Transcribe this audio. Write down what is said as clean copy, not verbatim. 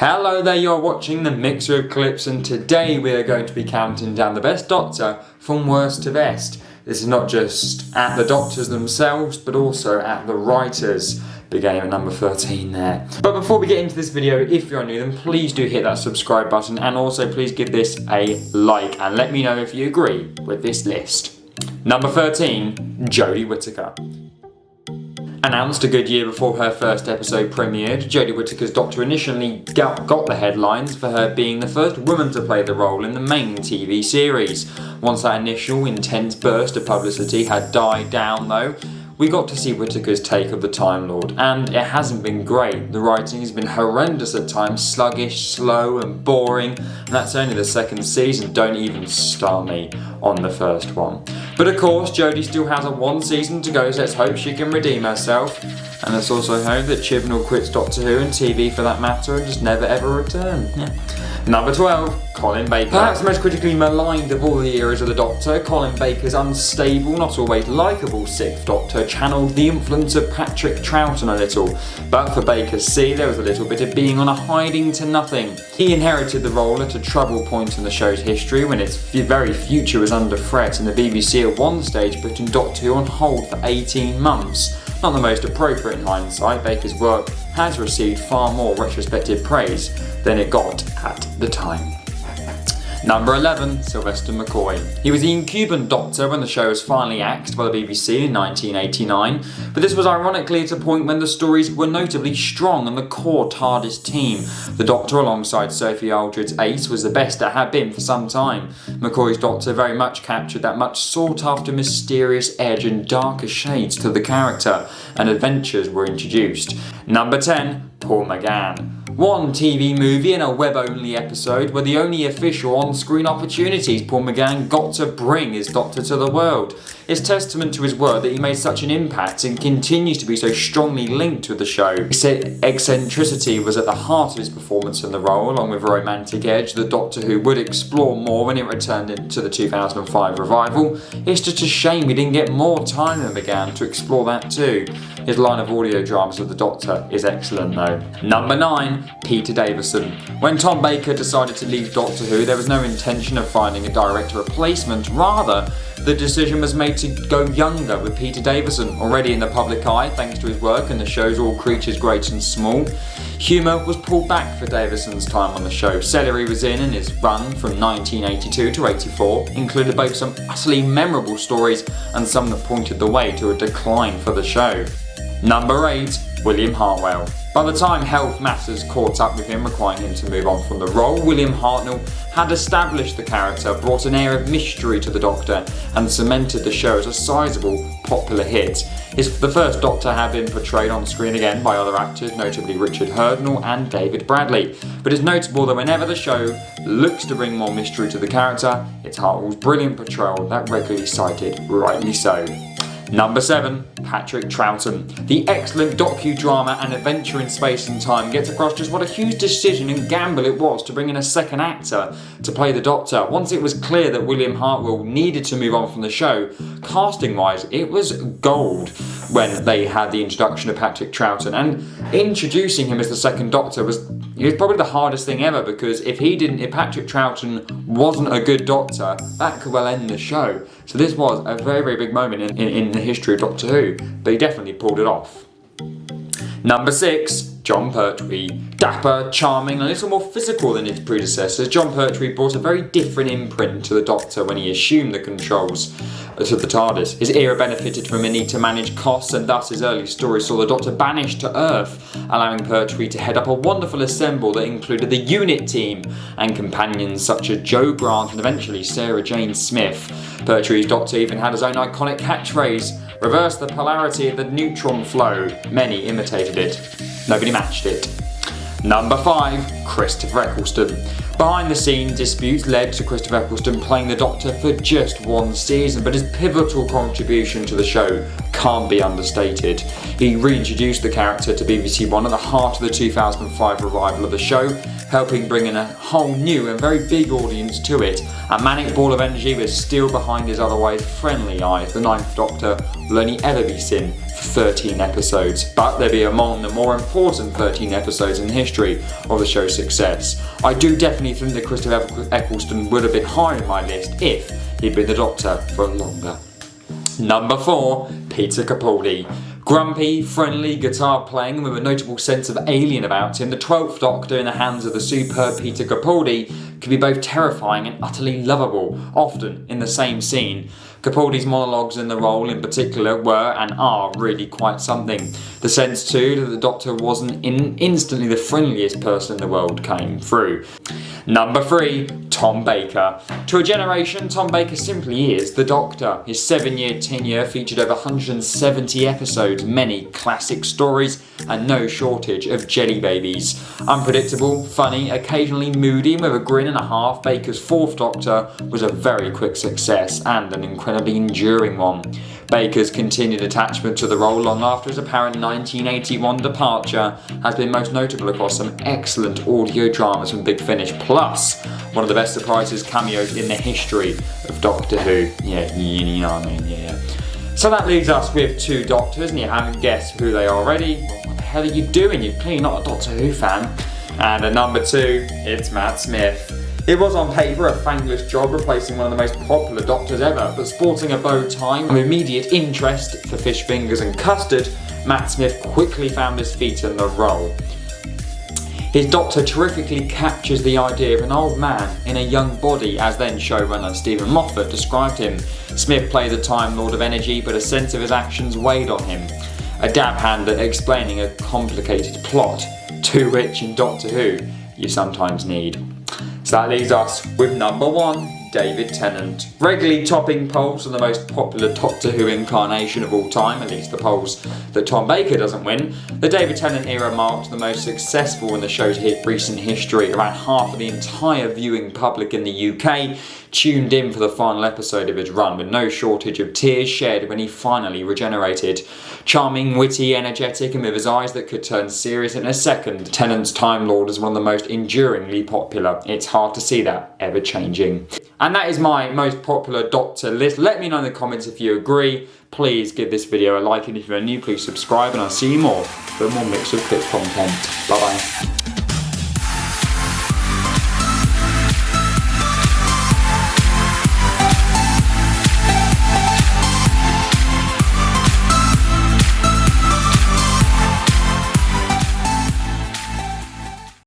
Hello there, you're watching the mixer of clips, and today we are going to be counting down the best Doctor from worst to best. This is not just at the Doctors themselves, but also at the writers. Beginning at number 13 there. But before we get into this video, if you're new, then please do hit that subscribe button, and also please give this a like and let me know if you agree with this list. Number 13, Jodie Whittaker. Announced a good year before her first episode premiered, Jodie Whittaker's Doctor initially got the headlines for her being the first woman to play the role in the main TV series. Once that initial intense burst of publicity had died down though, we got to see Whittaker's take of the Time Lord, and it hasn't been great. The writing has been horrendous at times, sluggish, slow and boring, and that's only the second season. Don't even start me on the first one. But of course, Jodie still has one season to go, so let's hope she can redeem herself. And let's also hope that Chibnall quits Doctor Who and TV for that matter and just never ever return. Number 12, Colin Baker. Perhaps the most critically maligned of all the eras of the Doctor, Colin Baker's unstable, not always likeable Sixth Doctor channeled the influence of Patrick Troughton a little. But for Baker's C, there was a little bit of being on a hiding to nothing. He inherited the role at a trouble point in the show's history when its very future was under threat, and the BBC at one stage putting Doctor Who on hold for 18 months. Not the most appropriate in hindsight. Baker's work has received far more retrospective praise than it got at the time. Number 11, Sylvester McCoy. He was the incumbent Doctor when the show was finally axed by the BBC in 1989, but this was ironically at a point when the stories were notably strong and the core TARDIS team. The Doctor alongside Sophie Aldred's Ace was the best it had been for some time. McCoy's Doctor very much captured that much sought after mysterious edge and darker shades to the character, and adventures were introduced. Number 10, Paul McGann. One TV movie and a web-only episode were the only official on-screen opportunities Paul McGann got to bring his Doctor to the world. It's testament to his work that he made such an impact and continues to be so strongly linked with the show. Eccentricity was at the heart of his performance in the role, along with a romantic edge that Doctor Who would explore more when it returned into the 2005 revival. It's just a shame we didn't get more time than McGann to explore that too. His line of audio dramas of the Doctor is excellent though. Number 9, Peter Davison. When Tom Baker decided to leave Doctor Who, there was no intention of finding a direct replacement. Rather, the decision was made to go younger with Peter Davison, already in the public eye thanks to his work in the shows All Creatures Great and Small. Humour was pulled back for Davison's time on the show. Celery was in, and his run from 1982 to 84 included both some utterly memorable stories and some that pointed the way to a decline for the show. Number 8, William Hartnell. By the time health matters caught up with him, requiring him to move on from the role, William Hartnell had established the character, brought an air of mystery to the Doctor, and cemented the show as a sizable, popular hit. The first Doctor had been portrayed on screen again by other actors, notably Richard Hurdnall and David Bradley. But it's notable that whenever the show looks to bring more mystery to the character, it's Hartnell's brilliant portrayal that regularly cited, rightly so. Number 7, Patrick Troughton. The excellent docudrama and adventure in space and time gets across just what a huge decision and gamble it was to bring in a second actor to play the Doctor. Once it was clear that William Hartnell needed to move on from the show, casting-wise, it was gold when they had the introduction of Patrick Troughton. And introducing him as the second Doctor was probably the hardest thing ever, because if Patrick Troughton wasn't a good Doctor, that could well end the show. So this was a very, very big moment in the history of Doctor Who, but he definitely pulled it off. Number 6, Jon Pertwee. Dapper, charming, and a little more physical than his predecessors, Jon Pertwee brought a very different imprint to the Doctor when he assumed the controls of the TARDIS. His era benefited from a need to manage costs, and thus his early stories saw the Doctor banished to Earth, allowing Pertwee to head up a wonderful ensemble that included the Unit team and companions such as Jo Grant and eventually Sarah Jane Smith. Pertwee's Doctor even had his own iconic catchphrase, "Reverse the polarity of the neutron flow." Many imitated it. Nobody matched it. Number 5, Christopher Eccleston. Behind the scenes disputes led to Christopher Eccleston playing the Doctor for just one season, but his pivotal contribution to the show can't be understated. He reintroduced the character to BBC One at the heart of the 2005 revival of the show, helping bring in a whole new and very big audience to it. A manic ball of energy was still behind his otherwise friendly eyes. The Ninth Doctor will only ever be seen for 13 episodes, but they'll be among the more important 13 episodes in the history of the show's success. I do definitely think that Christopher Eccleston would have been higher in my list if he'd been the Doctor for longer. Number 4, Peter Capaldi. Grumpy, friendly, guitar playing with a notable sense of alien about him, the 12th Doctor in the hands of the superb Peter Capaldi can be both terrifying and utterly lovable, often in the same scene. Capaldi's monologues in the role in particular were and are really quite something. The sense too that the Doctor wasn't instantly the friendliest person in the world came through. Number 3, Tom Baker. To a generation, Tom Baker simply is the Doctor. His 7-year tenure featured over 170 episodes, many classic stories, and no shortage of jelly babies. Unpredictable, funny, occasionally moody, with a grin and a half, Baker's 4th Doctor was a very quick success and an incredibly enduring one. Baker's continued attachment to the role long after his apparent 1981 departure has been most notable across some excellent audio dramas from Big Finish, plus one of the best surprises cameos in the history of Doctor Who. Yeah, you know what I mean, yeah. So that leaves us with 2 Doctors, and you haven't guessed who they are already. What the hell are you doing? You're clearly not a Doctor Who fan. And at number 2, it's Matt Smith. It was on paper a thankless job replacing one of the most popular Doctors ever, but sporting a bow tie and immediate interest for fish fingers and custard, Matt Smith quickly found his feet in the role. His Doctor terrifically captures the idea of an old man in a young body, as then showrunner Stephen Moffat described him. Smith played the Time Lord of Energy, but a sense of his actions weighed on him. A dab hand at explaining a complicated plot, to which in Doctor Who you sometimes need. So that leaves us with number 1, David Tennant. Regularly topping polls on the most popular Doctor Who incarnation of all time, at least the polls that Tom Baker doesn't win, the David Tennant era marked the most successful in the show's recent history. Around half of the entire viewing public in the UK tuned in for the final episode of his run, with no shortage of tears shed when he finally regenerated. Charming, witty, energetic, and with his eyes that could turn serious in a second, Tennant's Time Lord is one of the most enduringly popular. It's hard to see that ever changing. And that is my most popular Doctor list. Let me know in the comments if you agree. Please give this video a like, and if you're new, please subscribe, and I'll see you more for more Mix of Clips content. Bye bye.